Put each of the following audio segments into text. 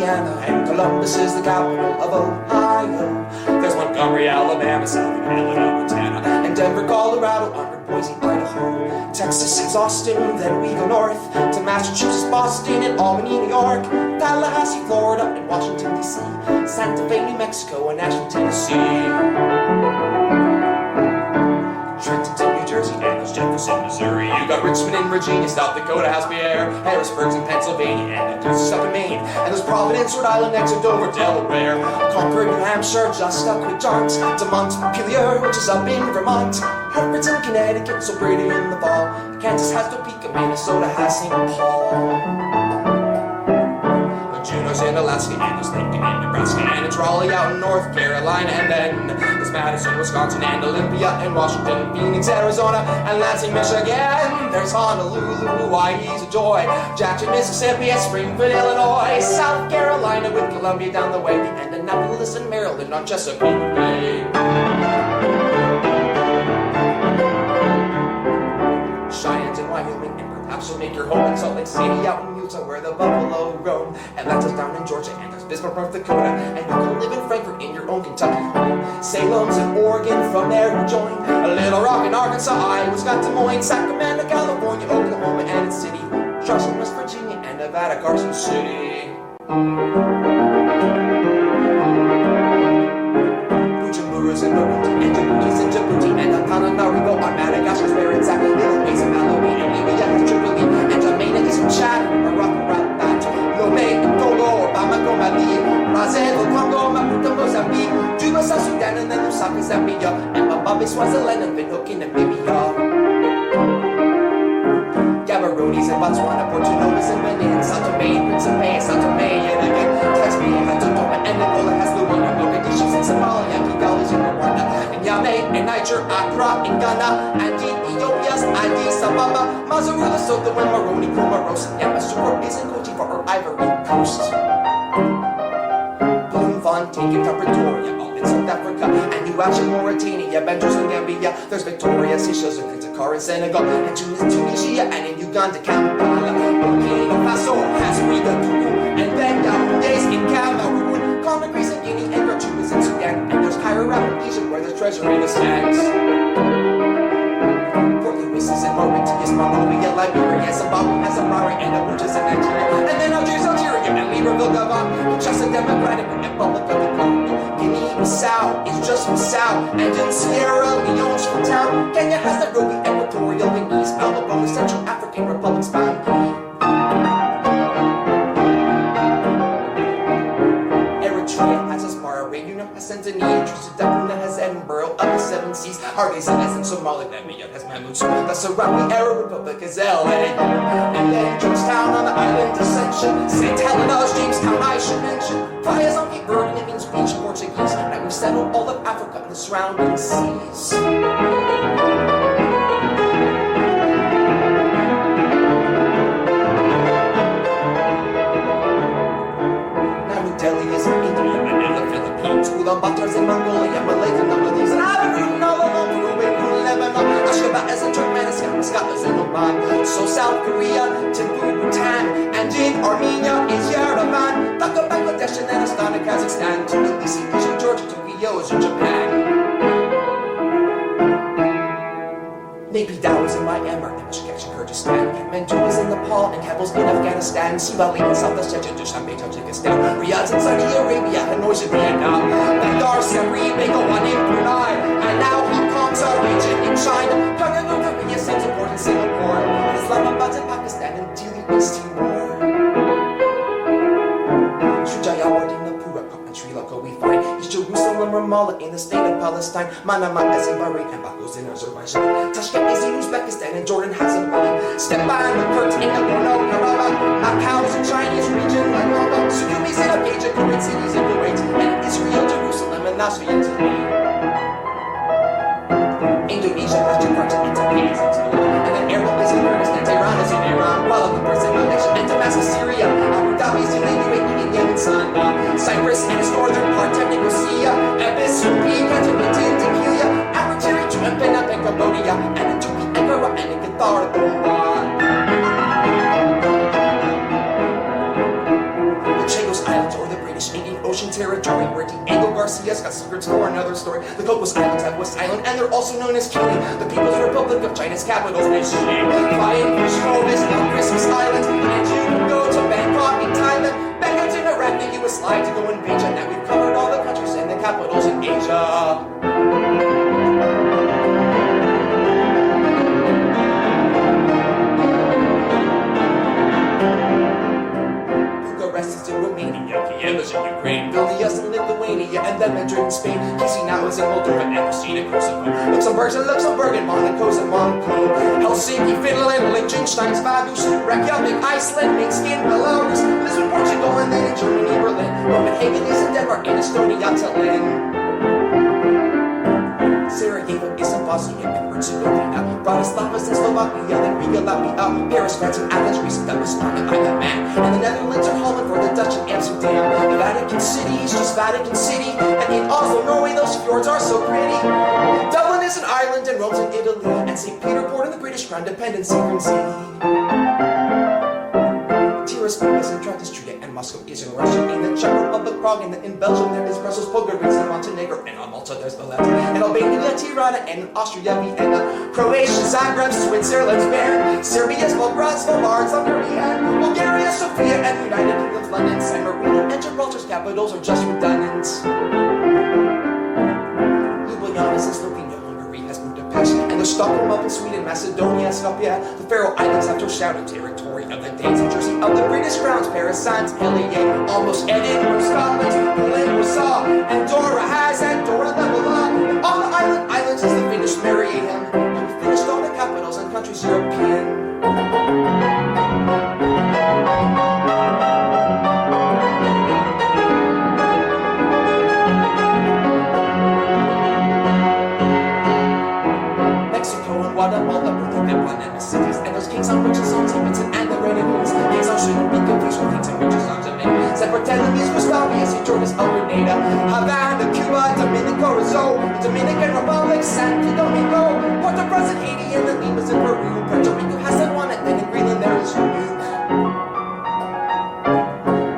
Indiana, and Columbus is the capital of Ohio. There's Montgomery, Alabama, south of Helena, Montana, and Denver, Colorado, under Boise, Idaho. Texas is Austin, then we go north to Massachusetts, Boston, and Albany, New York. Tallahassee, Florida, and Washington, D.C. Santa Fe, New Mexico, and Nashville, Tennessee. Trenton, New Jersey, and there's Jefferson, Missouri. You got Richmond in Virginia, South Dakota has Pierre, Harrisburg's in Pennsylvania, and Duluth's up in Maine, and there's Providence, Rhode Island, next to Dover, Delaware. Concord, New Hampshire, just up with Johns, to Montpelier, which is up in Vermont. Hartford's in Connecticut, so pretty in the fall. Kansas has Topeka, Minnesota has St. Paul. Juneau's in Alaska, and there's Lincoln in Nebraska, and it's Raleigh out in North Carolina, and then there's Madison, Wisconsin, and Olympia, and Washington, Phoenix, Arizona, and Lansing, Michigan. There's Honolulu, Hawaii's a joy. Jackson, Mississippi, and Springfield, Illinois. South Carolina with Columbia down the way, and Annapolis in Maryland on Chesapeake Bay. Cheyenne's in Wyoming, and perhaps you'll make your home in Salt Lake City out in Utah where the buffalo roam. Atlanta's down in Georgia, and there's Bismarck, North Dakota, and you can live in Frankfort in your own Kentucky home. Salem's in Oregon, from there you join. Little Rock in Arkansas, Iowa's got Des Moines, Sacramento, California, Oklahoma, and its city. Charleston, West Virginia, and Nevada, Carson City. Bujumburu's in Burundi, and Djibouti's in Djibouti, and Antananarivo on Madagascar's where it's at. Little Ways in Malawi, and Libya is Tripoli, and Jamaica is from Chad, Morocco, Rabat, Lomé, Togo, Bamako, Mali, Brazil, Congo, Maputo, Mozambique, Juba, South Sudan, and then Lusaka, Zambia, and Zimbabwe, Swaziland, and Windhoek in Namibia. Gaboroni's in Botswana, Portuno's in Benin, Sao Tome, Principe, Sao Tome, and again, Tasmania has Dodoma, and Angola has Luanda, Mogadishu's in Somalia, Kigali's in Rwanda, and Yame in Niger, Accra in Ghana, and Ethiopia's Addis Ababa, Mazuru, Lesotho, and Moroni, Comoros, and Yamoussoukro is in Cote d'Ivoire or Ivory Coast. Bloemfontein, from Pretoria, all in South Africa, and New Asia, Mauritania, Banjos in Gambia, there's Victoria, Seychelles, and Dakar in Senegal, and Tunisia, and in Uganda, Kampala, Burkina Faso, has Riga, Togo, and then Yaoundé's in Cameroon, Conakry's in Guinea, and Khartoum is in Sudan, and there's Cairo out in Egypt where the treasury stands. Port Louis is in Mauritius, Mongolia, Liberia, Zimbabwe has Harare, and Abuja's in Nigeria, and then Algiers, Algeria, and Libreville, Gabon, just a Democratic Republic of the Congo. Guinea-Bissau is just Bissau, and in Sierra Leone's from town. Kenya has Nairobi, Equatorial Guinea, Malabo, Central African Republic's Bangui. Eritrea has Asmara, Reunion has Tanzania, Trinidad has Edinburgh, up the Seven Seas, Hargeisa has in Somalia, Namibia has Mammoth, the Sahrawi Arab Republic is LA, and then Georgetown on the island Ascension, St. Helena's, Jamestown I should mention, Praya's on Cape Verde, it means beach Portuguese, and we've settled all of Africa and the surrounding seas. Delhi is in India, and in the Philippines, Ulaanbaatar's in Mongolia, Malaysia, Maldives, and Ireland, all along Peru, and Lebanon, Ashgabat is in Turkmenistan, Muscat is in Oman, so South Korea, Thimphu, Bhutan, and in Armenia is Yerevan, Dhaka, Bangladesh, and then Astana, Kazakhstan, Tbilisi, Egypt, Georgia, Tokyo is in Japan. Naypyidaw is in Myanmar, and Bishkek in Kyrgyzstan, Kathmandu is in Nepal, and Kabul's in Afghanistan, Sivali in South Ossetia, Dushanbe, Tajikistan, Riyadh's in Saudi Arabia, Hanoi's in Vietnam, Bandar Seri, Begawan in Brunei, and now Hong Kong's a region in China, Pyongyang, Korea, Singapore, and Singapore, and Islamabad's in Pakistan, and Dili, East Timor. Sriwijaya, Napura, and Sri Lanka we find, East Jerusalem, Ramallah in the state of Palestine, Manama is in Bahrain, and Baku's in Azerbaijan, Tashkent is in Uzbekistan, and Jordan has a Mali, Stepan, the Kurds in Nagorno-Karabakh, Macau's in Chinese region like Hong Kong, Sukumi's in Abkhazia, Kuwait cities in Kuwait, and Israel, Jerusalem, and Nasr in Italy. Indonesia has Jakarta, and Taipei is in Taiwan, and then Erbil is in Kyrgyzstan, Tehran is in Iran, Kuala Lumpur is in Malaysia, and Damascus, Syria, Abu Dhabi is in the UAE, and Yemen, Sana'a, Cyprus and its northern part, Nicosia, Ebisupi, Kajimit, Tequila, Apertiri, Phnom and Cambodia, and Tupi, Ankara, and Qatar, the Chagos Islands secrets for another story. The Cocos Islands have West Island, and they're also known as Cuba, the People's Republic of China's capital is Beijing. Flying Fish Cove is on Christmas Island, and you can go to Bangkok in Thailand, Bangkok's in Iraq, the US slide to go invade China. Now we've covered all the countries and the capitals in Asia. Kiev in Ukraine, Vilnius in Lithuania, and then Madrid in Spain. Chisinau is in Moldova, and Pristina, Kosovo. Luxembourg and Monaco's in Monaco. Helsinki, Finland, Liechtenstein, Vaduz, Reykjavik, Iceland, Minsk in Belarus, Lisbon, Portugal, and then in Germany, Berlin. Copenhagen is in Denmark, and Estonia, Tallinn. Sarajevo is in Bosnia and Herzegovina. Bratislava is in Slovakia, then Riga, Latvia, Paris, France, and Athens, Greece, that was on an island man. And the Netherlands are Holland for the Dutch and Amsterdam. The Vatican City is just Vatican City, and in Oslo, Norway, those fjords are so pretty. Dublin is an island, and Rome's in Italy, and St. Petersburg in the British Crown dependency from sea. Tiraspol is in Transnistria, and Moscow is in Russia. In the Czech Republic, Prague, and in Belgium there is Brussels, Podgorica, and Montenegro, and on Malta there's Valletta, and Albania, Tirana, and in Austria, Vienna, Croatia, Zagreb, Switzerland's Bern, Serbia's Belgrade, Slovakia, Hungary, Bulgaria, Sofia, and United Kingdom's London, San Marino, and Gibraltar's capitals are just redundant. Ljubljana is in Slovenia, Hungary has Budapest, and there's Stockholm up in Sweden, Macedonia, Skopje, the Faroe Islands have Torshavn, territory of the Danes, and Jersey of the British Crowns, Paris, Saint Helier, almost Edinburgh, Scotland, Berlin, Warsaw, Andorra has Andorra, Lebanon, and all the islands is the Finnish Marianne, and we finished all the capitals and countries European. Guatemala, Guatemala, and the cities, and those kings on riches on Stevenson and the Renegades. Kings on shouldn't be confused with kings on riches on Jamaica. Separate enemies was Yugoslavia, St. George's of Grenada, Havana, Cuba, Dominican, Rizzo, the Dominican Republic, Santo Domingo, Puerto Prince, Haiti, and the Limas in Peru. Puerto Rico has San Juan, and then in Greenland there is Nuke.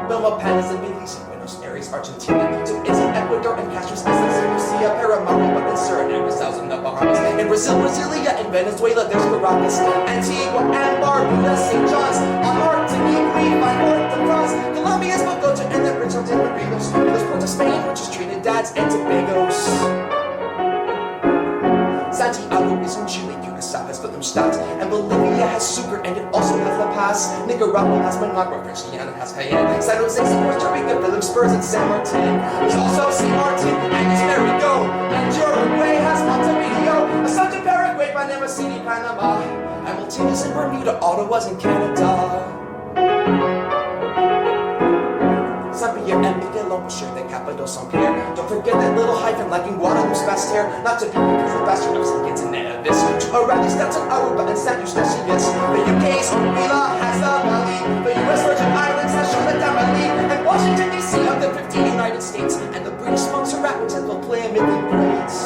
Belmopan is in Belize, Buenos Aires, Argentina, Quito is in Ecuador, and Castro is in St. Lucia, Paramaribo, and Suriname is south in the Bahamas. In Brazil, Brasilia, and Venezuela, there's Caracas, Antigua, and Barbuda, St. John's, on Martinique, we find Port-de-France, Colombia's Bogota, and then Richard and Barbados. There's Port of Spain, which is Trinidad's and Tobago's. Santiago is in Chile, Curacao has Wilhelmstadt, and Bolivia has Sucre, and it also has La Paz. Nicaragua has Managua, French Guiana has Cayenne, San Jose is in Costa Rica, Philipsburg and San Martin. There's also St. Martin, and it's Merigo, and Uruguay has Montevideo, Asante, Paraguay, Panama City, Panama, and Maltina's in Bermuda, Ottawa's in Canada. Saint-Pierre and Miquelon will share the capital Saint-Pierre. Don't forget that little hyphen like in Guadalupe's Basse-Terre. Not to be confused with Bastard, so gets in Nevis. To Arrakis, that's on Aruba and St. Eustatius. The UK's Anguilla has the Valley. The US Virgin Islands has Charlotte-Amalie. And Washington, D.C. of the 15 United States. And the British Montserrat and will play a midland grades.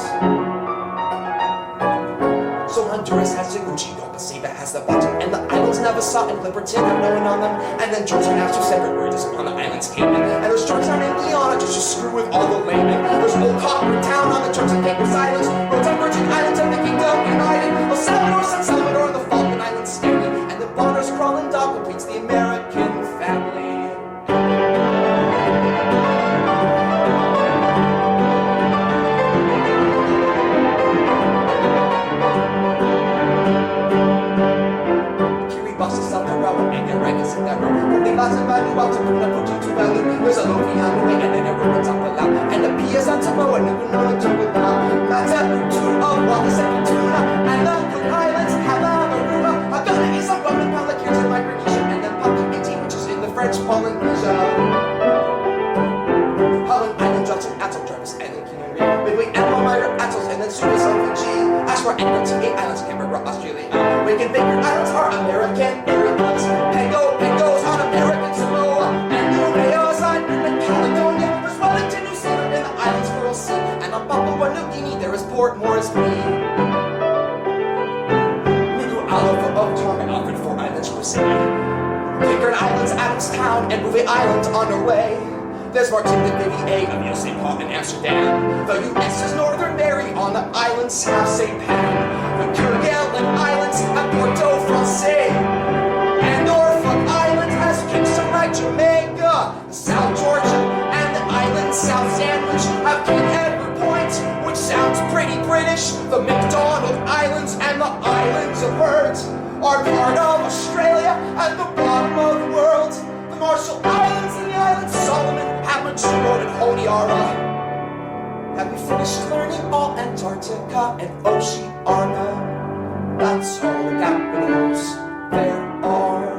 So Honduras has Taguchi, Nova has the bottom, and the islands Nassau and Liberton have no one on them. And then Georgetown has two separate words on the islands Cayman. And there's Georgetown and Leon, just to screw with all the laymen. There's Old Copper Town on the Turks and Caicos Islands, Rotan Virgin Islands and the Kingdom United, El Salvador, San Salvador, and the Falkland Islands standing. And the Bonner's crawling dog completes the American family. There's a low behind the way, and then a river top of loud. And the Pia's on Tomo, and the Winona Jungle down. That's a two of Wallace and Tuna. And the Cook Islands have Aruba. Agana is on Roman Palakirs in Micronesia. And then Papua 18, which is in the French Polynesia. Holland Island, Johnson, Atoll, Jarvis, and then King Henry. Midway, and Palmyra, Atolls, and then Suez on Fiji. Ashmore, and Antigua Islands, Canberra, Australia. Wake and Baker Islands are American areas. Pengo's on American Samoa. And New Mayo's on Caledonia. There's Wellington, New Zealand, and the islands Coral Sea. And on Papua New Guinea, there is Port Moresby. Nuku'alofa of Tonga, and Alfred Four Islands, City. Pitcairn Islands, Adamstown, and Bouvet Island on our way. There's Martin de Vivier of St. Paul in Amsterdam. The U.S.'s Northern Mary on the islands have St. Pan. The Kerguelen Islands have Porto Francais. And Norfolk Island has Kingston like Jamaica. South Georgia and the island South Sandwich have King Edward Point, which sounds pretty British. The McDonald Islands and the Islands of Birds are part of Australia at the bottom of the world. The Marshall Islands and the Islands of Solomon have Majuro and Honiara. Have you finished learning all Antarctica and Oceania? That's all the capitals there are.